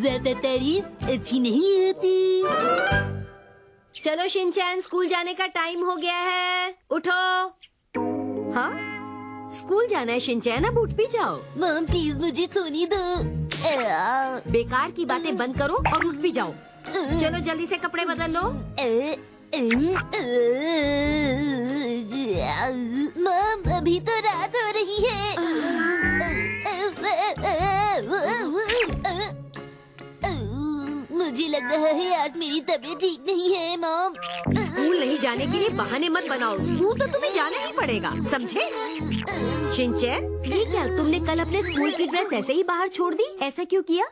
ज्यादा तारीफ अच्छी नहीं होती। चलो शिनचैन, स्कूल जाने का टाइम हो गया है, उठो। हाँ, स्कूल जाना है शिनचैन, अब उठ भी जाओ। मॉम प्लीज मुझे सोने दो। बेकार की बातें बंद करो और उठ भी जाओ। चलो जल्दी से कपड़े बदल लो। मॉम अभी तो रात हो रही है। मुझे लग रहा है आज मेरी तबीयत ठीक नहीं है मॉम। स्कूल नहीं जाने के लिए बहाने मत बनाओ, स्कूल तो तुम्हें जाना ही पड़ेगा, समझे? शिनचैन, ये क्या तुमने कल अपने स्कूल की ड्रेस ऐसे ही बाहर छोड़ दी? ऐसा क्यों किया?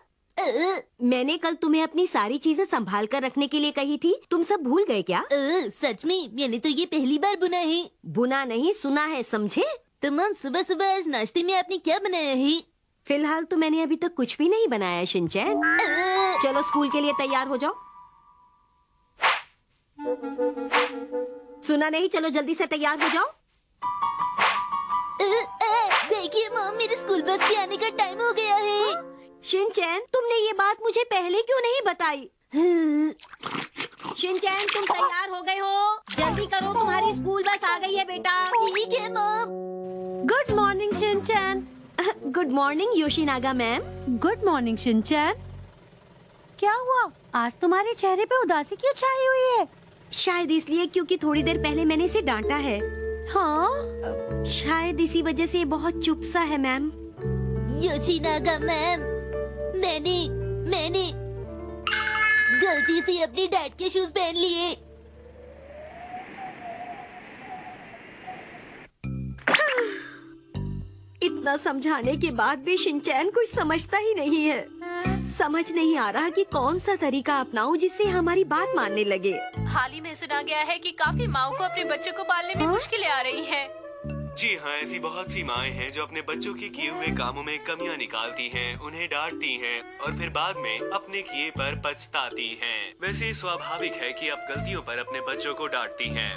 मैंने कल तुम्हें अपनी सारी चीजें संभाल कर रखने के लिए कही थी, तुम सब भूल गए क्या? सच में मैंने तो ये पहली बार बुना है। बुना नहीं, सुना है, समझे? तो मॉम सुबह सुबह आज नाश्ते में आपने क्या बनाया है? फिलहाल तो मैंने अभी तक कुछ भी नहीं बनाया है शिनचैन। चलो स्कूल के लिए तैयार हो जाओ। सुना नहीं? चलो जल्दी से तैयार हो जाओ। देखिए मॉम, मेरे स्कूल बस के आने का टाइम हो गया है। शिनचैन, तुमने ये बात मुझे पहले क्यों नहीं बताई? शिनचैन, तुम तैयार हो गए हो? जल्दी करो, तुम्हारी स्कूल बस आ गई है बेटा। ठीक है mom. Good morning Shinchan. Good morning Yoshinaga ma'am. Good morning Shinchan. क्या हुआ, आज तुम्हारे चेहरे पे उदासी क्यों छाई हुई है? शायद इसलिए क्योंकि थोड़ी देर पहले मैंने इसे डांटा है। हाँ, शायद इसी वजह से ये बहुत चुप सा है मैम। योशिनागा मैम, मैंने गलती से अपने डैड के शूज पहन लिए। इतना समझाने के बाद भी शिनचैन कुछ समझता ही नहीं है। समझ नहीं आ रहा कि कौन सा तरीका अपनाऊं जिससे हमारी बात मानने लगे। हाल ही में सुना गया है कि काफी माओं को अपने बच्चों को पालने में मुश्किलें आ रही हैं। जी हाँ, ऐसी बहुत सी माएं हैं जो अपने बच्चों के किए हुए कामों में कमियां निकालती हैं, उन्हें डांटती हैं और फिर बाद में अपने किए पर पछताती हैं। वैसे स्वाभाविक है कि आप गलतियों पर अपने बच्चों को डांटती हैं,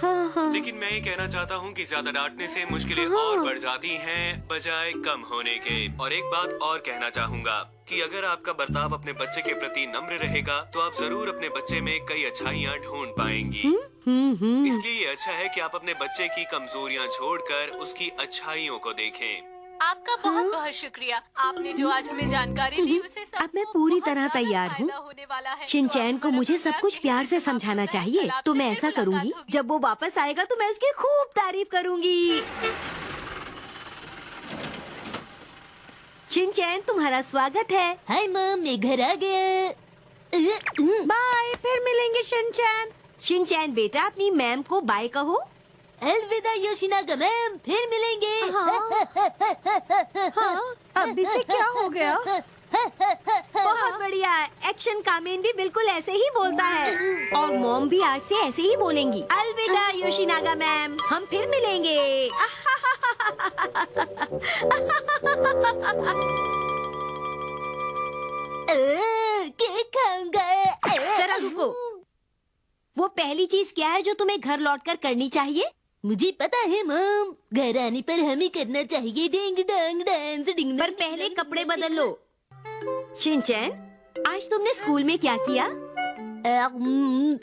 लेकिन मैं ये कहना चाहता हूँ कि ज्यादा डांटने से मुश्किलें और बढ़ जाती हैं बजाय कम होने के। और एक बात और कहना चाहूँगा कि अगर आपका बर्ताव अपने बच्चे के प्रति नम्र रहेगा तो आप जरूर अपने बच्चे में कई अच्छाइयाँ ढूंढ पाएंगी। इसलिए ये अच्छा है कि आप अपने बच्चे की कमजोरियां छोड़कर उसकी अच्छाइयों को देखें। आपका बहुत बहुत शुक्रिया, आपने जो आज हमें जानकारी दी उसे अब मैं पूरी तरह तैयार हूँ। शिनचैन को मुझे सब कुछ प्यार से समझाना चाहिए, तो मैं ऐसा करूँगी। जब वो वापस आएगा तो मैं उसकी खूब तारीफ करूँगी। शिनचैन, तुम्हारा स्वागत है। हाय मॉम, मैं घर आ गया। बाय, फिर मिलेंगे शिनचैन। शिनचैन बेटा, अपनी मैम को बाय कहो। अलविदा योशिनागा मैम, फिर मिलेंगे। हाँ, अभी से क्या हो गया? बहुत बढ़िया, एक्शन कामेन भी बिल्कुल ऐसे ही बोलता है और मॉम भी आज से ऐसे ही बोलेंगी। अलविदा योशिनागा मैम, हम फिर मिलेंगे। केक खाऊंगा। जरा रुको, वो पहली चीज क्या है जो तुम्हें घर लौटकर करनी चाहिए? मुझे पता है मॉम, घर आने पर हमें करना चाहिए डिंग डंग डांस डिंग। पर पहले कपड़े बदल लो। शिनचैन, आज तुमने स्कूल में क्या किया?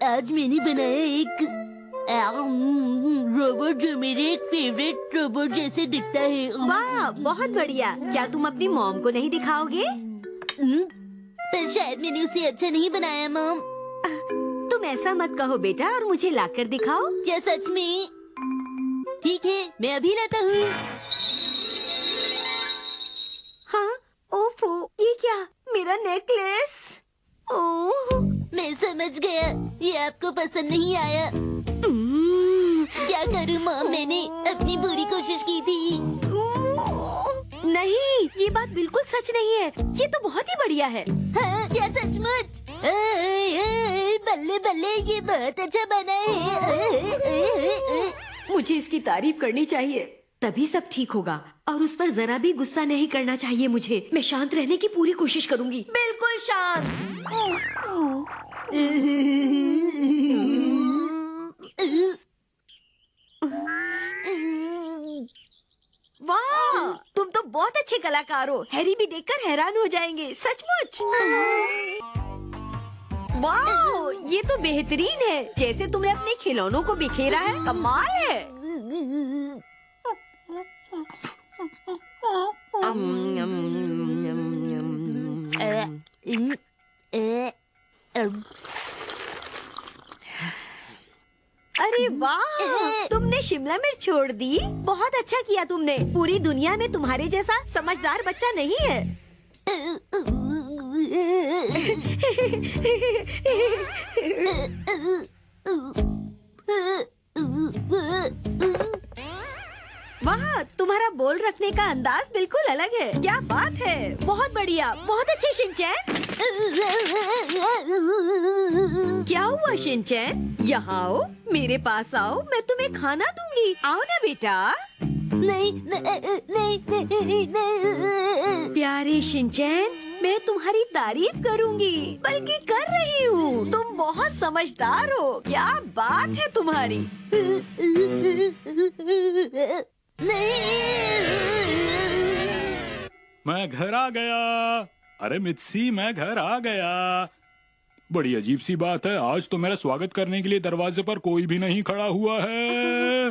आज मैंने बनाया एक रोबोट जो मेरे एक फेवरेट रोबोट जैसे दिखता है। वाह, बहुत बढ़िया। क्या तुम अपनी मॉम को नहीं दिखाओगे? पर शायद मैंने उसे अच्छा नहीं बनाया मॉम। तुम ऐसा मत कहो बेटा और मुझे लाकर दिखाओ। क्या सच में? ठीक है, मैं अभी लाता हूँ। हाँ, ओफो, ये क्या? मेरा नेकलेस। ओह, मैं समझ गया, ये आपको पसंद नहीं आया। क्या करूँ मॉम, मैंने अपनी पूरी कोशिश की थी। नहीं, ये बात बिल्कुल सच नहीं है। ये तो बहुत ही बढ़िया है। हाँ, क्या सचमुच? बल्ले बल्ले, ये बहुत अच्छा बना है। मुझे इसकी तारीफ करनी चाहिए, तभी सब ठीक होगा। और उस पर जरा भी गुस्सा नहीं करना चाहिए मुझे। मैं शांत रहने की पूरी कोशिश करूंगी। बिल्कुल शांत। वाह, तुम तो तो बहुत अच्छे कलाकार हो। हैरी भी देखकर हैरान हो जाएंगे, सचमुच। वाह, ये तो बेहतरीन है। जैसे तुमने अपने खिलौनों को बिखेरा है, कमाल है। अरे वाह, तुमने शिमला मिर्च छोड़ दी। बहुत अच्छा किया तुमने। पूरी दुनिया में तुम्हारे जैसा समझदार बच्चा नहीं है। वाह, तुम्हारा बोल रखने का अंदाज बिल्कुल अलग है। क्या बात है, बहुत बढ़िया, बहुत अच्छे शिनचैन। क्या हुआ शिनचैन? यहाँ आओ, मेरे पास आओ, मैं तुम्हें खाना दूंगी। आओ ना बेटा। नहीं नहीं नहीं नहीं। प्यारे शिनचैन, मैं तुम्हारी तारीफ करूंगी, बल्कि कर रही हूँ। तुम बहुत समझदार हो। क्या बात है तुम्हारी। मैं घर आ गया। अरे मित्सी, मैं घर आ गया। बड़ी अजीब सी बात है, आज तो मेरा स्वागत करने के लिए दरवाजे पर कोई भी नहीं खड़ा हुआ है।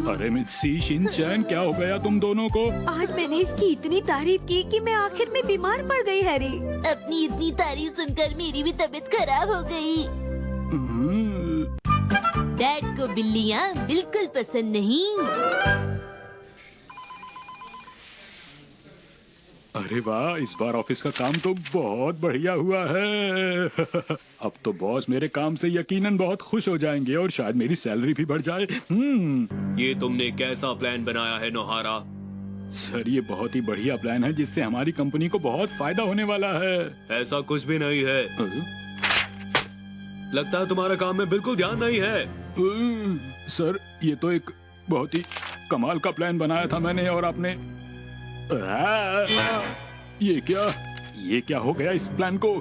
अरे मित्सी, शिनचैन, क्या हो गया तुम दोनों को? आज मैंने इसकी इतनी तारीफ की कि मैं आखिर में बीमार पड़ गई हैरी। अपनी इतनी तारीफ सुनकर मेरी भी तबीयत खराब हो गई। डैड को बिल्लियाँ बिल्कुल पसंद नहीं। अरे वाह, इस बार ऑफिस का काम तो बहुत बढ़िया हुआ है। अब तो बॉस मेरे काम से यकीनन बहुत खुश हो जाएंगे और शायद मेरी सैलरी भी बढ़ जाए। ये तुमने कैसा प्लान बनाया है नोहारा? सर, ये बहुत ही बढ़िया प्लान है जिससे हमारी कंपनी को बहुत फायदा होने वाला है। ऐसा कुछ भी नहीं है। लगता है तुम्हारा काम में बिल्कुल ध्यान नहीं है। सर, ये तो एक बहुत ही कमाल का प्लान बनाया था मैंने, और आपने ये क्या हो गया इस प्लान को?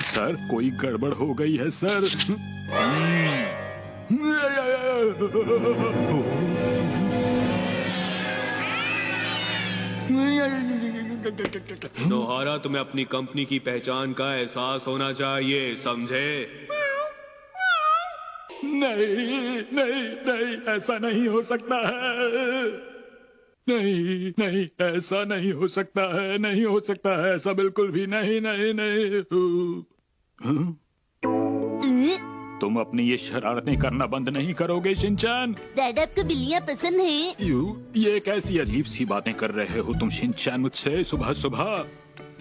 सर, कोई गड़बड़ हो गई है सर। नोहारा, तुम्हें अपनी कंपनी की पहचान का एहसास होना चाहिए, समझे? नहीं नहीं नहीं, ऐसा नहीं हो सकता है। नहीं नहीं, ऐसा नहीं हो सकता है, नहीं हो सकता है ऐसा, बिल्कुल भी नहीं नहीं नहीं। तुम अपनी ये शरारतें करना बंद नहीं करोगे शिनचैन? डैड, आपको बिल्लियाँ पसंद हैं? ये कैसी अजीब सी बातें कर रहे हो तुम शिनचैन मुझसे सुबह सुबह?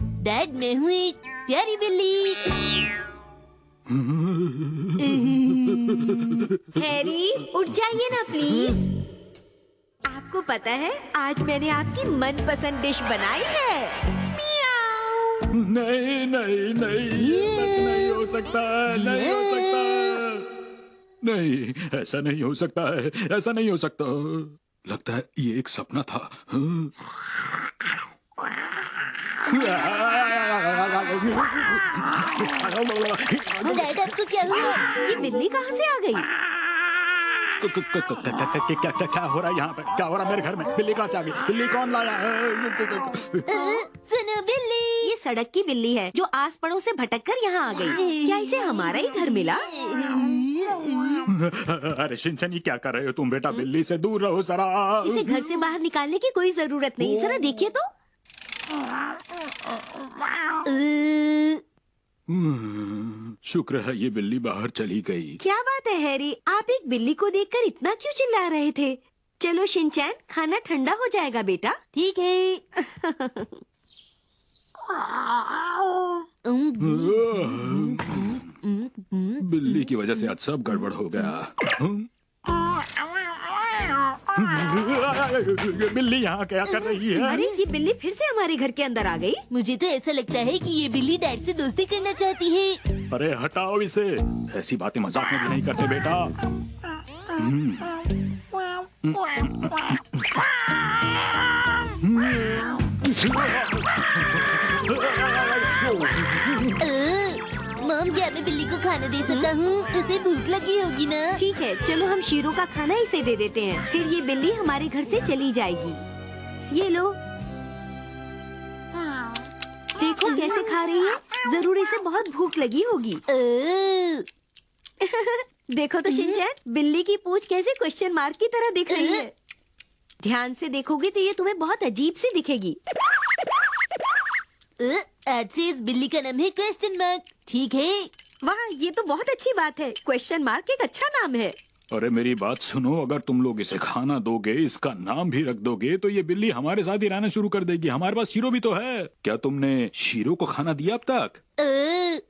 डैड, मैं हूँ एक प्यारी बिल्ली। हैरी, उठ जाइए ना प्लीज। आपको पता है, आज मैंने आपकी मनपसंद डिश बनाई है। मियाऊ। नहीं नहीं नहीं, सच नहीं हो सकता है, नहीं हो सकता है। नहीं, ऐसा नहीं हो सकता है, ऐसा नहीं हो सकता। लगता है ये एक सपना था। डैड, आपको क्या हुआ? ये बिल्ली कहाँ से आ गई? क्या हो रहा है यहाँ पे? क्या हो रहा है मेरे घर में? बिल्ली कहाँ से आ गई? बिल्ली कौन लाया है? सुनो बिल्ली, ये सड़क की बिल्ली है जो आस पड़ोस से भटक कर यहाँ आ गई। क्या इसे हमारा ही घर मिला? अरे शिनचैन, ये क्या कर रहे हो तुम? बेटा, बिल्ली से दूर रहो जरा। इसे घर से बाहर निकालने की कोई जरूरत नहीं। जरा देखिए तो। शुक्र है ये बिल्ली बाहर चली गई। क्या बात है हैरी, आप एक बिल्ली को देखकर इतना क्यों चिल्ला रहे थे? चलो शिनचैन, खाना ठंडा हो जाएगा बेटा। ठीक है। बिल्ली की वजह से आज सब गड़बड़ हो गया। बिल्ली यहाँ क्या कर रही है? अरे, ये बिल्ली फिर से हमारे घर के अंदर आ गई। मुझे तो ऐसा लगता है कि ये बिल्ली डैड से दोस्ती करना चाहती है। अरे हटाओ इसे, ऐसी बातें मजाक में भी नहीं करते बेटा। मॉम, क्या मैं मैं बिल्ली को खाना दे सकता हूँ? उसे भूख लगी होगी ना? ठीक है, चलो हम शीरो का खाना इसे दे देते हैं, फिर ये बिल्ली हमारे घर से चली जाएगी। ये लो, देखो कैसे खा रही है, जरूर इसे बहुत भूख लगी होगी। देखो तो शिनचैन, बिल्ली की पूंछ कैसे क्वेश्चन मार्क की तरह दिख रही है। ध्यान से देखोगे तो ये तुम्हें बहुत अजीब सी दिखेगी। आज से इस बिल्ली का नाम है क्वेश्चन मार्क, ठीक है? वाह, ये तो बहुत अच्छी बात है। क्वेश्चन मार्क एक अच्छा नाम है। अरे मेरी बात सुनो, अगर तुम लोग इसे खाना दोगे, इसका नाम भी रख दोगे, तो ये बिल्ली हमारे साथ ही रहना शुरू कर देगी। हमारे पास शीरो भी तो है। क्या तुमने शीरो को खाना दिया अब तक?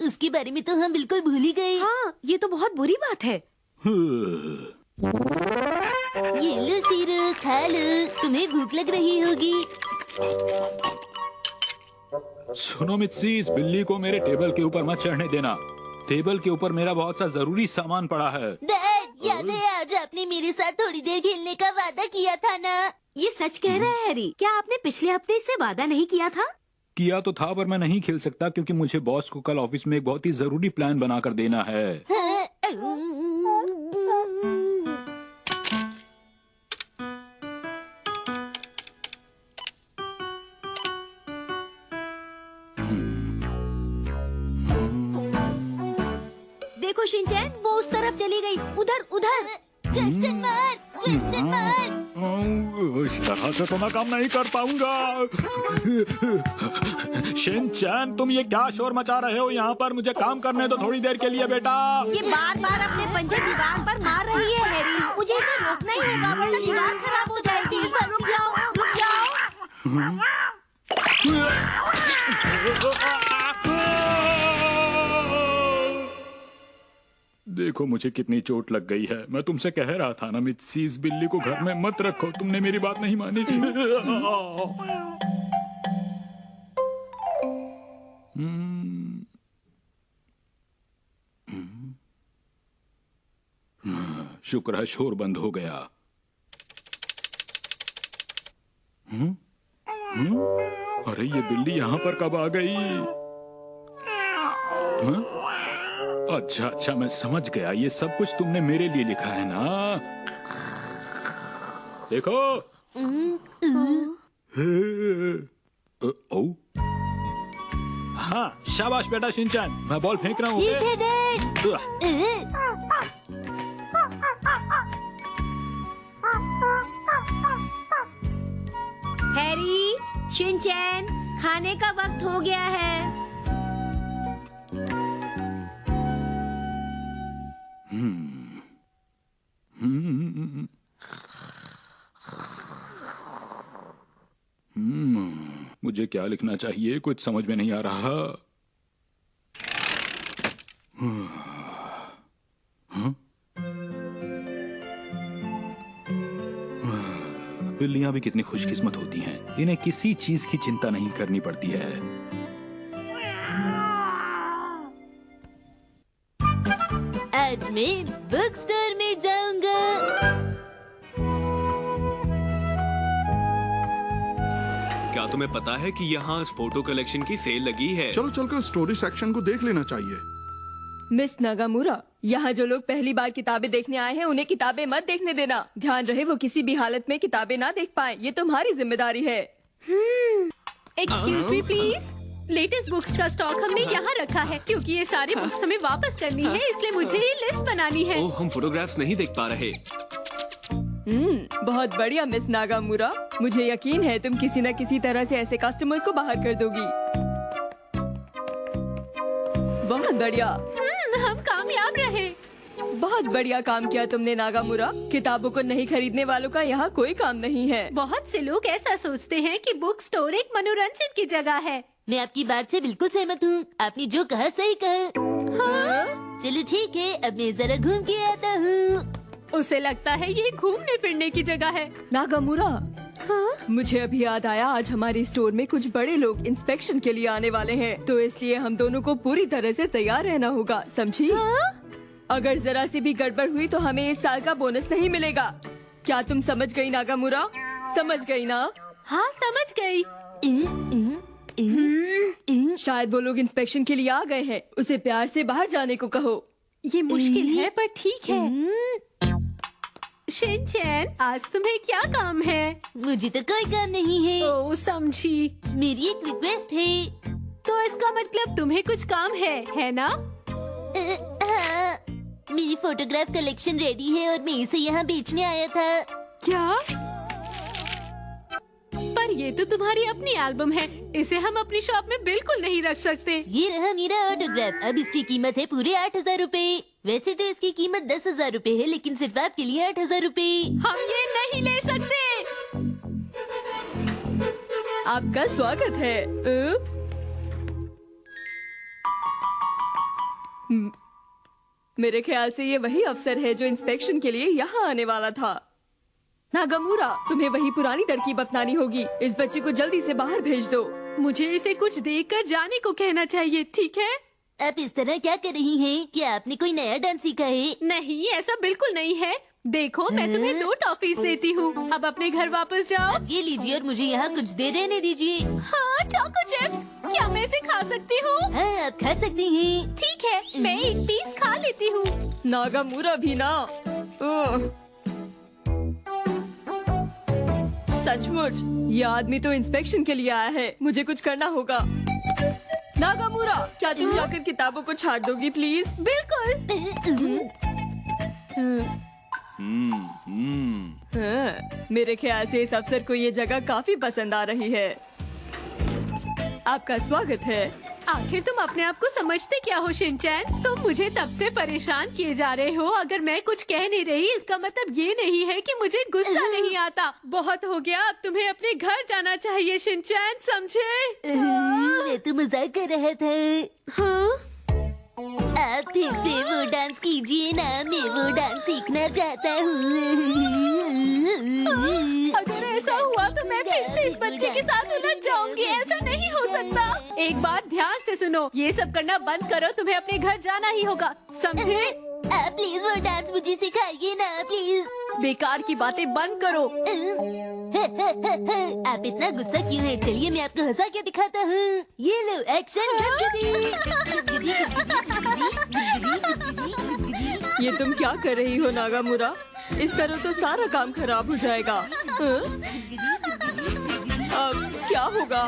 उसके बारे में तो हम बिल्कुल भूल ही गए। हाँ, ये तो बहुत बुरी बात है। ये लो शीरो, खा लो, तुम्हें भूख लग रही होगी। सुनो मित्सी, इस बिल्ली को मेरे टेबल के ऊपर मत चढ़ने देना। टेबल के ऊपर मेरा बहुत सा जरूरी सामान पड़ा है। डैड, याद है आज आपने मेरे साथ थोड़ी देर खेलने का वादा किया था ना? ये सच कह रहा है हैरी। क्या आपने पिछले हफ्ते इससे वादा नहीं किया था? किया तो था, पर मैं नहीं खेल सकता क्योंकि मुझे बॉस को कल ऑफिस में एक बहुत ही जरूरी प्लान बनाकर देना है। देखो शिनचैन, वो उस तरफ चली गई, उधर उधर। Question mark, question mark. इस तरह से तो मैं काम नहीं कर पाऊंगा। शिनचैन, तुम ये क्या शोर मचा रहे हो यहाँ पर? मुझे काम करने दो थोड़ी देर के लिए बेटा। ये बार बार अपने पंजे दीवार पर मार रही है हैरी। मुझे इसे रोकना ही होगा, वरना दीवार खराब हो जाएगी। इस बार रुक जाओ, रुक जाओ। देखो मुझे कितनी चोट लग गई है। मैं तुमसे कह रहा था ना मित्सी, इस बिल्ली को घर में मत रखो। तुमने मेरी बात नहीं मानी। शुक्र है शोर बंद हो गया। अरे ये बिल्ली यहाँ पर कब आ गई? अच्छा अच्छा, मैं समझ गया। ये सब कुछ तुमने मेरे लिए लिखा है ना? देखो। ओ, हाँ, शाबाश बेटा शिनचैन, मैं बॉल फेंक रहा हूँ। ठीक है डैड। हैरी, शिनचैन, खाने का वक्त हो गया है। मुझे क्या लिखना चाहिए, कुछ समझ में नहीं आ रहा। बिल्लियां भी कितनी खुशकिस्मत होती हैं, इन्हें किसी चीज की चिंता नहीं करनी पड़ती है। आज मैं बुक स्टोर में जाऊंगा। क्या तुम्हें पता है कि यहाँ फोटो कलेक्शन की सेल लगी है? चलो चलकर स्टोरी सेक्शन को देख लेना चाहिए। मिस नागामुरा, यहाँ जो लोग पहली बार किताबें देखने आए हैं उन्हें किताबें मत देखने देना। ध्यान रहे वो किसी भी हालत में किताबें ना देख पाए, ये तुम्हारी जिम्मेदारी है। Excuse me please, latest books का स्टॉक हमने यहाँ रखा है क्योंकि ये सारी बुक्स हमें वापस करनी है, इसलिए मुझे ये लिस्ट बनानी है। ओह, हम फोटोग्राफ्स नहीं देख पा रहे। बहुत बढ़िया मिस नागामुरा, मुझे यकीन है तुम किसी न किसी तरह से ऐसे कस्टमर्स को बाहर कर दोगी। बहुत बढ़िया। हम कामयाब रहे। बहुत बढ़िया काम किया तुमने नागामुरा। किताबों को नहीं खरीदने वालों का यहाँ कोई काम नहीं है। बहुत से लोग ऐसा सोचते हैं कि बुक स्टोर एक मनोरंजन की जगह है। मैं आपकी बात से बिल्कुल सहमत हूँ। आपने जो कहा सही कहा। हाँ? चलो ठीक है, अब मैं जरा घूम के आता हूँ। उसे लगता है ये घूमने फिरने की जगह है। नागामुरा, हाँ? मुझे अभी याद आया, आज हमारे स्टोर में कुछ बड़े लोग इंस्पेक्शन के लिए आने वाले हैं, तो इसलिए हम दोनों को पूरी तरह से तैयार रहना होगा, समझी? हाँ? अगर जरा सी भी गड़बड़ हुई तो हमें इस साल का बोनस नहीं मिलेगा। क्या तुम समझ गई नागामुरा? समझ गई ना? हाँ, समझ गई। शायद वो लोग इंस्पेक्शन के लिए आ गए हैं। उसे प्यार से बाहर जाने को कहो। ये मुश्किल है पर ठीक है। शिनचैन, आज तुम्हें क्या काम है? मुझे तो कोई काम नहीं है। ओ समझी। मेरी एक रिक्वेस्ट है। तो इसका मतलब तुम्हें कुछ काम है ना? हाँ, मेरी फोटोग्राफ कलेक्शन रेडी है और मैं इसे यहाँ बेचने आया था। क्या? पर ये तो तुम्हारी अपनी एल्बम है, इसे हम अपनी शॉप में बिल्कुल नहीं रख सकते। ये रहा मेरा ऑटोग्राफ। अब इसकी कीमत है पूरे 8,000 रूपए। वैसे तो इसकी कीमत 10,000 रूपए है, लेकिन सिर्फ आपके लिए 8,000 रूपए। हम ये नहीं ले सकते। आपका स्वागत है। मेरे ख्याल से ये वही अफसर है जो इंस्पेक्शन के लिए यहाँ आने वाला था। नागामुरा, तुम्हें वही पुरानी तरकीब अपनानी होगी। इस बच्चे को जल्दी से बाहर भेज दो। मुझे इसे कुछ देखकर जाने को कहना चाहिए, ठीक है? आप इस तरह क्या कर रही हैं? क्या आपने कोई नया डांस सीखा है? नहीं, ऐसा बिल्कुल नहीं है। देखो, मैं तुम्हें 2 टॉफीज देती हूँ। अब अपने घर वापस जाओ। ये लीजिए और मुझे यहाँ कुछ देर रहने दीजिए। हाँ, चोको चिप्स। क्या मैं इसे खा सकती हूँ? हाँ, आप खा सकती हैं। ठीक है, मैं एक पीस खा लेती हूँ। नागामुरा भी ना। सचमुच, ये आदमी तो इंस्पेक्शन के लिए आया है। मुझे कुछ करना होगा। नागामुरा, क्या तुम जाकर किताबों को छाट दोगी प्लीज? बिल्कुल। मेरे ख्याल से इस अफसर को ये जगह काफी पसंद आ रही है। आपका स्वागत है। आखिर तुम अपने आप को समझते क्या हो शिनचैन? तुम मुझे तब से परेशान किए जा रहे हो। अगर मैं कुछ कह नहीं रही, इसका मतलब ये नहीं है कि मुझे गुस्सा नहीं आता। बहुत हो गया, अब तुम्हें अपने घर जाना चाहिए शिनचैन, समझे? मैं तो मजाक कर रहा था। हाँ? आप फिर से वो डांस कीजिए ना, मैं वो डांस सीखना चाहता हूँ। अगर ऐसा हुआ तो मैं फिर से इस बच्चे के साथ उलझ जाऊंगी। ऐसा नहीं हो सकता। एक बात ध्यान से सुनो, ये सब करना बंद करो। तुम्हें अपने घर जाना ही होगा, समझे? आप प्लीज वो डांस मुझे सिखाइए ना, प्लीज। बेकार की बातें बंद करो। आप इतना गुस्सा क्यों है? चलिए मैं आपको हंसा के दिखाता हूँ। ये लो एक्शन। ये तुम क्या कर रही हो नागामुरा? इस तरह तो सारा काम खराब हो जाएगा। अब क्या होगा?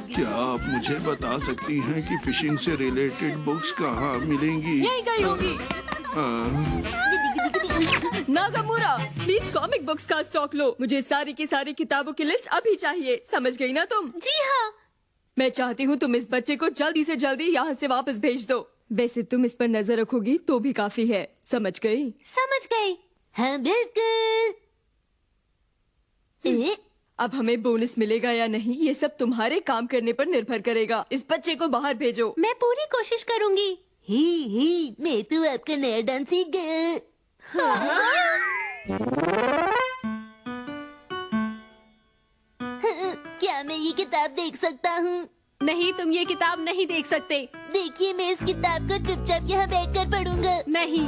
क्या आप मुझे बता सकती हैं कि फिशिंग से रिलेटेड बुक्स कहाँ मिलेंगी? यही गई होगी। नागामुरा, प्लीज कॉमिक बुक्स का स्टॉक लो। मुझे सारी की सारी किताबों की लिस्ट अभी चाहिए। समझ गई ना तुम? जी हाँ। मैं चाहती हूँ तुम इस बच्चे को जल्दी से जल्दी यहाँ से वापस भेज दो। वैसे तुम इस पर नजर रखोगी तो भी काफी है। समझ गई? समझ गई। हाँ बिल्कुल। अब हमें बोनस मिलेगा या नहीं, ये सब तुम्हारे काम करने पर निर्भर करेगा। इस बच्चे को बाहर भेजो। मैं पूरी कोशिश करूंगी। ही, मैं तो आपका नया डांस सीख गया। क्या मैं ये किताब देख सकता हूँ? नहीं, तुम ये किताब नहीं देख सकते। देखिए, मैं इस किताब को चुपचाप यहाँ बैठकर पढ़ूंगा। नहीं।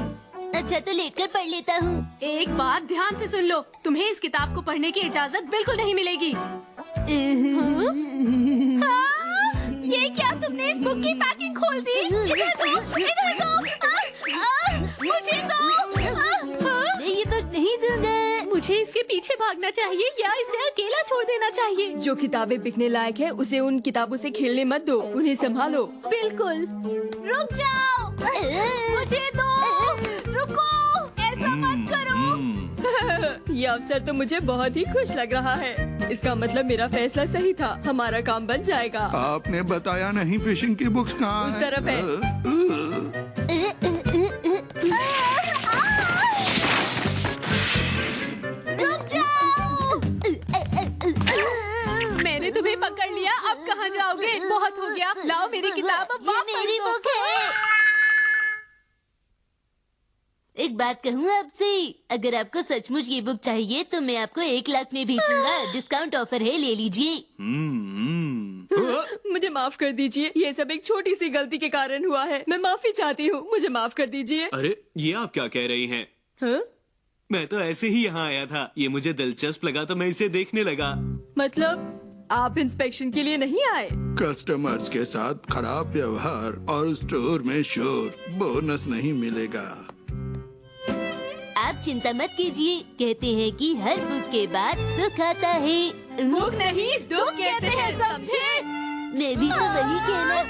अच्छा तो लेटकर पढ़ लेता हूँ। एक बात ध्यान से सुन लो, तुम्हें इस किताब को पढ़ने की इजाजत बिल्कुल नहीं मिलेगी। ये क्या, तुमने इस बुक की पैकिंग खोल दी? इधर दो, इधर दो। मुझे दो। मैं ये बुक नहीं दूंगा। मुझे इसके पीछे भागना चाहिए या इसे अकेला छोड़ देना चाहिए? जो किताबें बिकने लायक है उसे उन किताबों से खेलने मत दो। उन्हें संभालो। बिल्कुल। रुक जाओ। मुझे दो। रुको, ऐसा मत करो। ये अवसर तो मुझे बहुत ही खुश लग रहा है। इसका मतलब मेरा फैसला सही था। हमारा काम बन जाएगा। आपने बताया नहीं फिशिंग की बुक्स कहाँ उस हैं? तरफ है। रुक जाओ। मैंने तुम्हें पकड़ लिया, अब कहाँ जाओगे? बहुत हो गया, लाओ मेरी किताब अब ये वापस मेरी दो। बुक है। एक बात कहूँ आपसे, अगर आपको सचमुच ये बुक चाहिए तो मैं आपको 1 लाख में बेचूंगा। डिस्काउंट ऑफर है, ले लीजिए। मुझे माफ कर दीजिए, ये सब एक छोटी सी गलती के कारण हुआ है। मैं माफी चाहती हूँ, मुझे माफ कर दीजिए। अरे ये आप क्या कह रही हैं? हाँ? मैं तो ऐसे ही यहाँ आया था, ये मुझे दिलचस्प लगा तो मैं इसे देखने लगा। मतलब आप इंस्पेक्शन के लिए नहीं आए। कस्टमर्स के साथ खराब व्यवहार और स्टोर में शोर, बोनस नहीं मिलेगा। आप चिंता मत कीजिए, कहते हैं कि हर बुक के बाद सुख आता है। बुक नहीं, दुख कहते हैं, समझे? मैं भी तो वही कहना